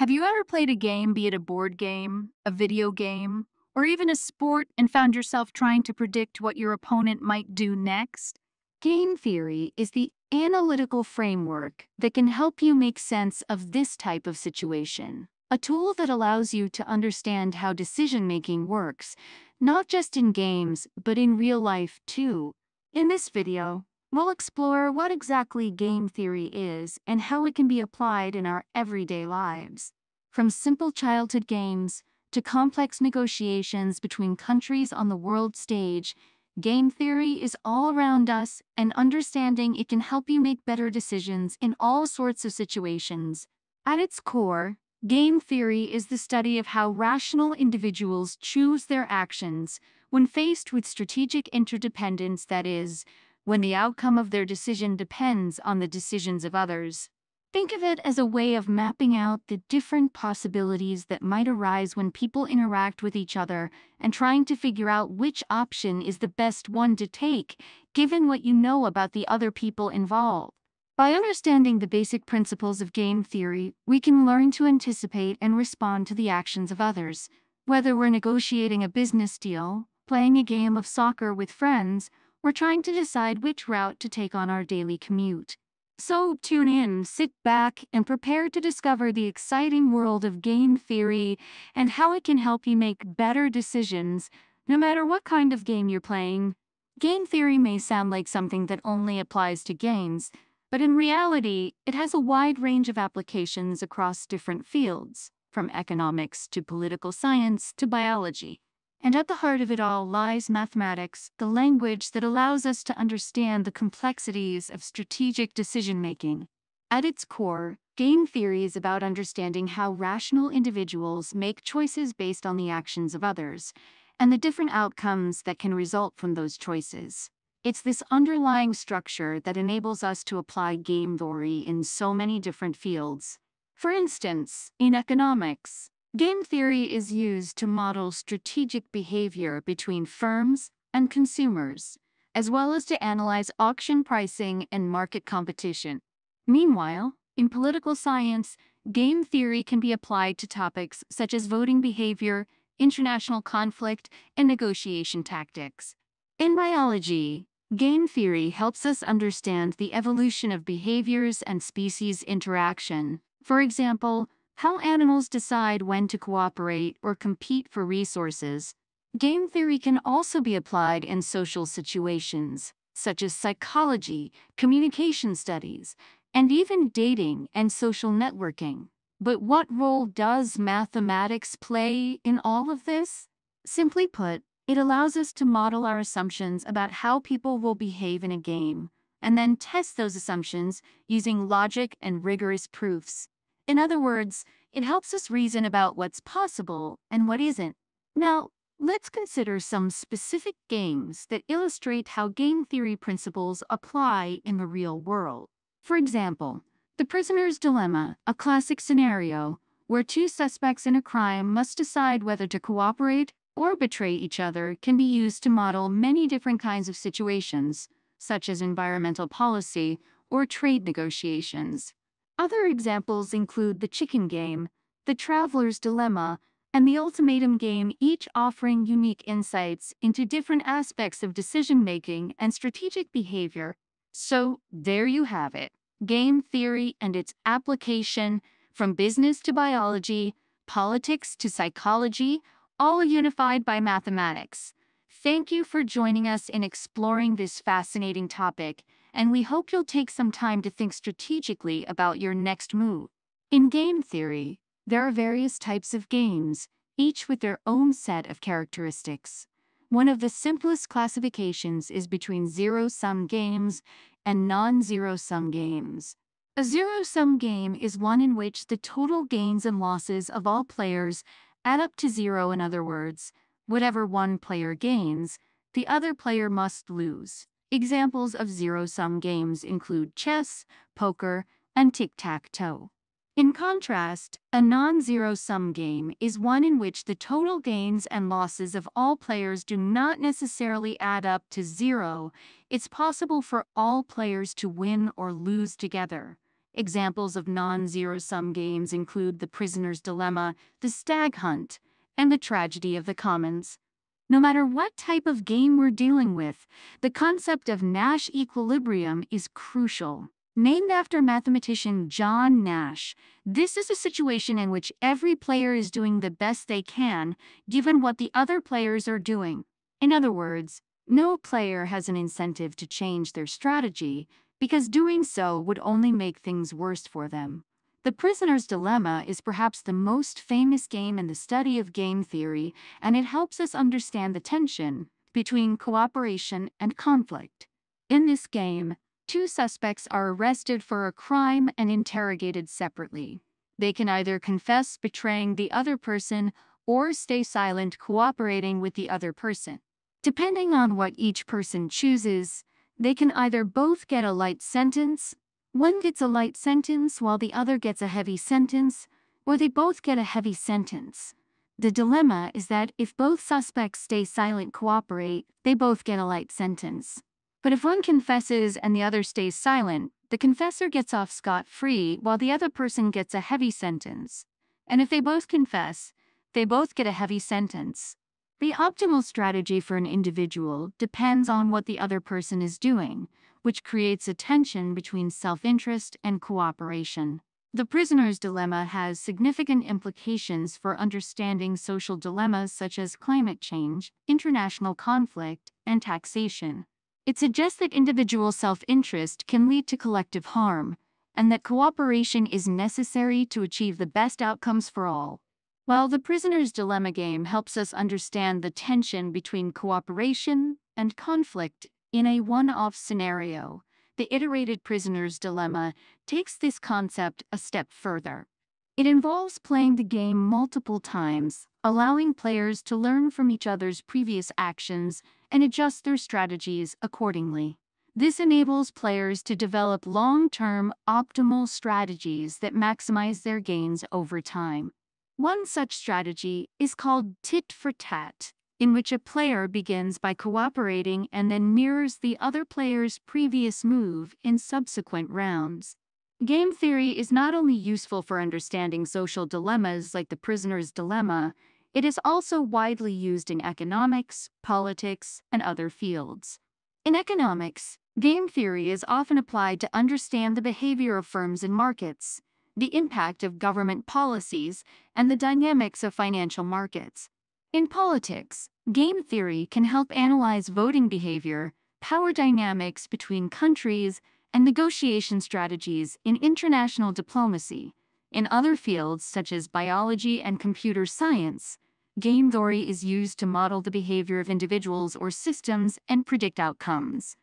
Have you ever played a game, be it a board game, a video game, or even a sport, and found yourself trying to predict what your opponent might do next? Game theory is the analytical framework that can help you make sense of this type of situation. A tool that allows you to understand how decision-making works, not just in games, but in real life too. In this video, we'll explore what exactly game theory is and how it can be applied in our everyday lives. From simple childhood games to complex negotiations between countries on the world stage, game theory is all around us, and understanding it can help you make better decisions in all sorts of situations. At its core, game theory is the study of how rational individuals choose their actions when faced with strategic interdependence, that is, when the outcome of their decision depends on the decisions of others. Think of it as a way of mapping out the different possibilities that might arise when people interact with each other and trying to figure out which option is the best one to take, given what you know about the other people involved. By understanding the basic principles of game theory, we can learn to anticipate and respond to the actions of others. Whether we're negotiating a business deal, playing a game of soccer with friends, or trying to decide which route to take on our daily commute. So tune in, sit back, and prepare to discover the exciting world of game theory and how it can help you make better decisions, no matter what kind of game you're playing. Game theory may sound like something that only applies to games, but in reality, it has a wide range of applications across different fields, from economics to political science to biology. And at the heart of it all lies mathematics, the language that allows us to understand the complexities of strategic decision-making. At its core, game theory is about understanding how rational individuals make choices based on the actions of others, and the different outcomes that can result from those choices. It's this underlying structure that enables us to apply game theory in so many different fields. For instance, in economics, game theory is used to model strategic behavior between firms and consumers, as well as to analyze auction pricing and market competition. Meanwhile, in political science, game theory can be applied to topics such as voting behavior, international conflict, and negotiation tactics. In biology, game theory helps us understand the evolution of behaviors and species interaction. For example, how animals decide when to cooperate or compete for resources. Game theory can also be applied in social situations, such as psychology, communication studies, and even dating and social networking. But what role does mathematics play in all of this? Simply put, it allows us to model our assumptions about how people will behave in a game, and then test those assumptions using logic and rigorous proofs. In other words, it helps us reason about what's possible and what isn't. Now, let's consider some specific games that illustrate how game theory principles apply in the real world. For example, The Prisoner's Dilemma, a classic scenario where two suspects in a crime must decide whether to cooperate or betray each other, can be used to model many different kinds of situations, such as environmental policy or trade negotiations. Other examples include the Chicken Game, the Traveler's Dilemma, and the Ultimatum Game, each offering unique insights into different aspects of decision-making and strategic behavior. So, there you have it. Game theory and its application, from business to biology, politics to psychology, all unified by mathematics. Thank you for joining us in exploring this fascinating topic, and we hope you'll take some time to think strategically about your next move. In game theory, there are various types of games, each with their own set of characteristics. One of the simplest classifications is between zero-sum games and non-zero-sum games. A zero-sum game is one in which the total gains and losses of all players add up to zero. In other words, whatever one player gains, the other player must lose. Examples of zero-sum games include chess, poker, and tic-tac-toe. In contrast, a non-zero-sum game is one in which the total gains and losses of all players do not necessarily add up to zero. It's possible for all players to win or lose together. Examples of non-zero-sum games include The Prisoner's Dilemma, The Stag Hunt, and The Tragedy of the Commons. No matter what type of game we're dealing with, the concept of Nash equilibrium is crucial. Named after mathematician John Nash, this is a situation in which every player is doing the best they can, given what the other players are doing. In other words, no player has an incentive to change their strategy, because doing so would only make things worse for them. The Prisoner's Dilemma is perhaps the most famous game in the study of game theory, and it helps us understand the tension between cooperation and conflict. In this game, two suspects are arrested for a crime and interrogated separately. They can either confess betraying the other person or stay silent cooperating with the other person. Depending on what each person chooses, they can either both get a light sentence, one gets a light sentence while the other gets a heavy sentence, or they both get a heavy sentence. The dilemma is that if both suspects stay silent cooperate, they both get a light sentence. But if one confesses and the other stays silent, the confessor gets off scot-free while the other person gets a heavy sentence. And if they both confess, they both get a heavy sentence. The optimal strategy for an individual depends on what the other person is doing, which creates a tension between self-interest and cooperation. The Prisoner's Dilemma has significant implications for understanding social dilemmas such as climate change, international conflict, and taxation. It suggests that individual self-interest can lead to collective harm, and that cooperation is necessary to achieve the best outcomes for all. While the Prisoner's Dilemma game helps us understand the tension between cooperation and conflict in a one-off scenario, the iterated Prisoner's Dilemma takes this concept a step further. It involves playing the game multiple times, allowing players to learn from each other's previous actions and adjust their strategies accordingly. This enables players to develop long-term, optimal strategies that maximize their gains over time. One such strategy is called tit for tat, in which a player begins by cooperating and then mirrors the other player's previous move in subsequent rounds. Game theory is not only useful for understanding social dilemmas like the Prisoner's Dilemma, it is also widely used in economics, politics, and other fields. In economics, game theory is often applied to understand the behavior of firms and markets, the impact of government policies, and the dynamics of financial markets. In politics, game theory can help analyze voting behavior, power dynamics between countries, and negotiation strategies in international diplomacy. In other fields, such as biology and computer science, game theory is used to model the behavior of individuals or systems and predict outcomes.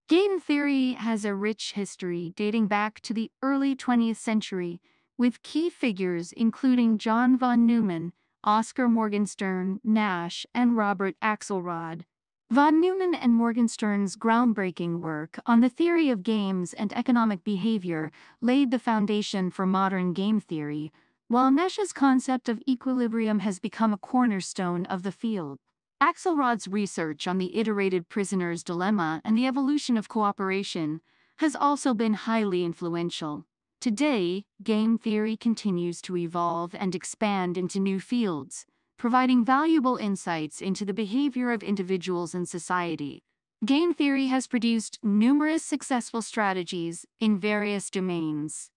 Game theory has a rich history dating back to the early 20th century, with key figures including John von Neumann, Oscar Morgenstern, Nash, and Robert Axelrod. Von Neumann and Morgenstern's groundbreaking work on the theory of games and economic behavior laid the foundation for modern game theory, while Nash's concept of equilibrium has become a cornerstone of the field. Axelrod's research on the iterated Prisoner's Dilemma and the evolution of cooperation has also been highly influential. Today, game theory continues to evolve and expand into new fields, providing valuable insights into the behavior of individuals and society. Game theory has produced numerous successful strategies in various domains.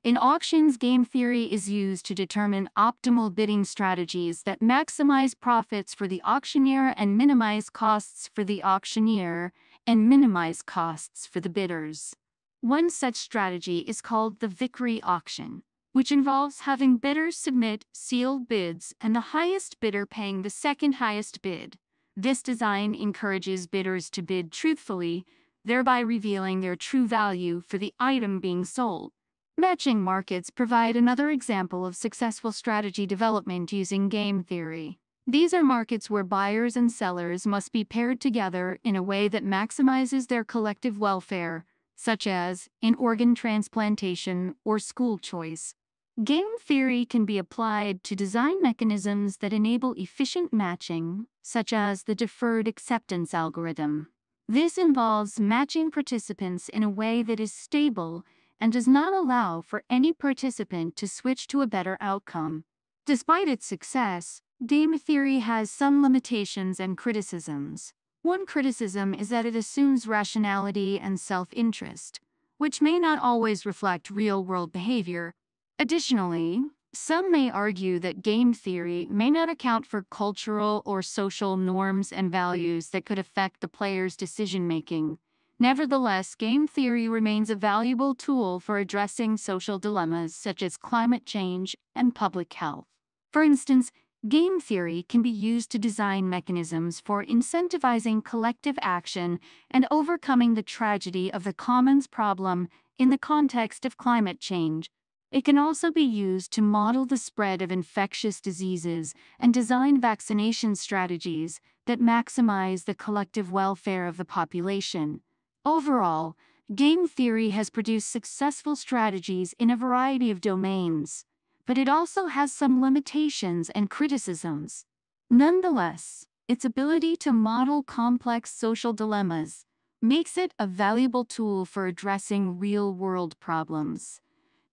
In auctions, game theory is used to determine optimal bidding strategies that maximize profits for the auctioneer and minimize costs for the auctioneer and minimize costs for the bidders. One such strategy is called the Vickrey auction, which involves having bidders submit sealed bids and the highest bidder paying the second highest bid. This design encourages bidders to bid truthfully, thereby revealing their true value for the item being sold. Matching markets provide another example of successful strategy development using game theory. These are markets where buyers and sellers must be paired together in a way that maximizes their collective welfare, such as in organ transplantation or school choice. Game theory can be applied to design mechanisms that enable efficient matching, such as the deferred acceptance algorithm. This involves matching participants in a way that is stable and does not allow for any participant to switch to a better outcome. Despite its success, game theory has some limitations and criticisms. One criticism is that it assumes rationality and self-interest, which may not always reflect real-world behavior. Additionally, some may argue that game theory may not account for cultural or social norms and values that could affect the player's decision-making. Nevertheless, game theory remains a valuable tool for addressing social dilemmas such as climate change and public health. For instance, game theory can be used to design mechanisms for incentivizing collective action and overcoming the tragedy of the commons problem in the context of climate change. It can also be used to model the spread of infectious diseases and design vaccination strategies that maximize the collective welfare of the population. Overall, game theory has produced successful strategies in a variety of domains, but it also has some limitations and criticisms. Nonetheless, its ability to model complex social dilemmas makes it a valuable tool for addressing real-world problems.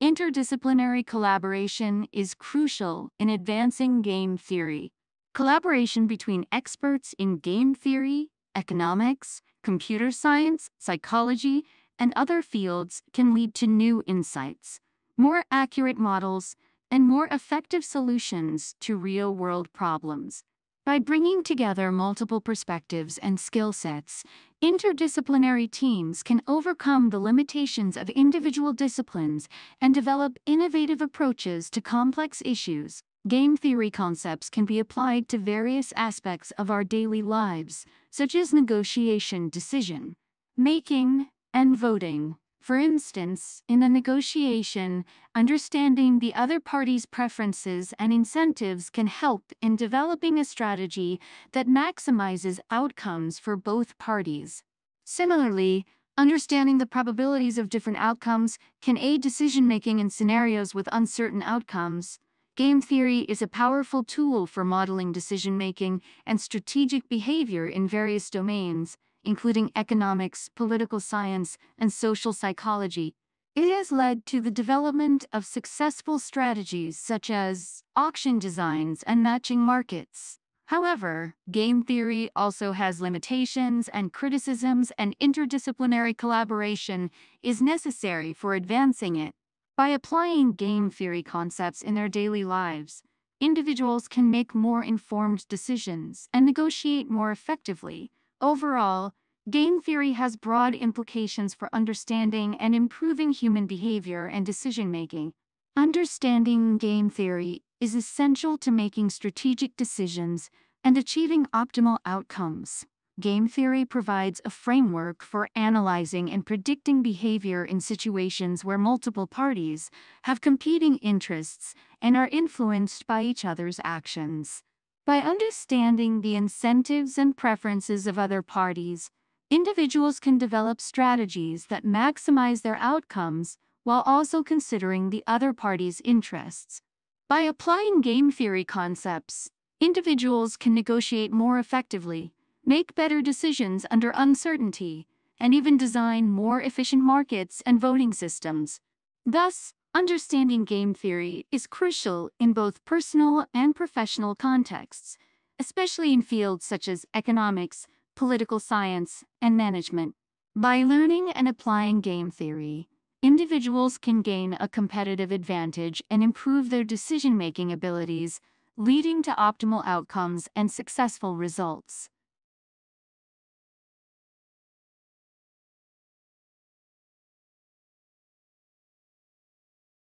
Interdisciplinary collaboration is crucial in advancing game theory. Collaboration between experts in game theory, economics, computer science, psychology, and other fields can lead to new insights, more accurate models, and more effective solutions to real-world problems. By bringing together multiple perspectives and skill sets, interdisciplinary teams can overcome the limitations of individual disciplines and develop innovative approaches to complex issues. Game theory concepts can be applied to various aspects of our daily lives, such as negotiation, decision making, and voting. For instance, in a negotiation, understanding the other party's preferences and incentives can help in developing a strategy that maximizes outcomes for both parties. Similarly, understanding the probabilities of different outcomes can aid decision-making in scenarios with uncertain outcomes. Game theory is a powerful tool for modeling decision-making and strategic behavior in various domains, including economics, political science, and social psychology. It has led to the development of successful strategies such as auction designs and matching markets. However, game theory also has limitations and criticisms, and interdisciplinary collaboration is necessary for advancing it. By applying game theory concepts in their daily lives, individuals can make more informed decisions and negotiate more effectively. Overall, game theory has broad implications for understanding and improving human behavior and decision-making. Understanding game theory is essential to making strategic decisions and achieving optimal outcomes. Game theory provides a framework for analyzing and predicting behavior in situations where multiple parties have competing interests and are influenced by each other's actions. By understanding the incentives and preferences of other parties, individuals can develop strategies that maximize their outcomes while also considering the other party's interests. By applying game theory concepts, individuals can negotiate more effectively, make better decisions under uncertainty, and even design more efficient markets and voting systems. Thus, understanding game theory is crucial in both personal and professional contexts, especially in fields such as economics, political science, and management. By learning and applying game theory, individuals can gain a competitive advantage and improve their decision-making abilities, leading to optimal outcomes and successful results.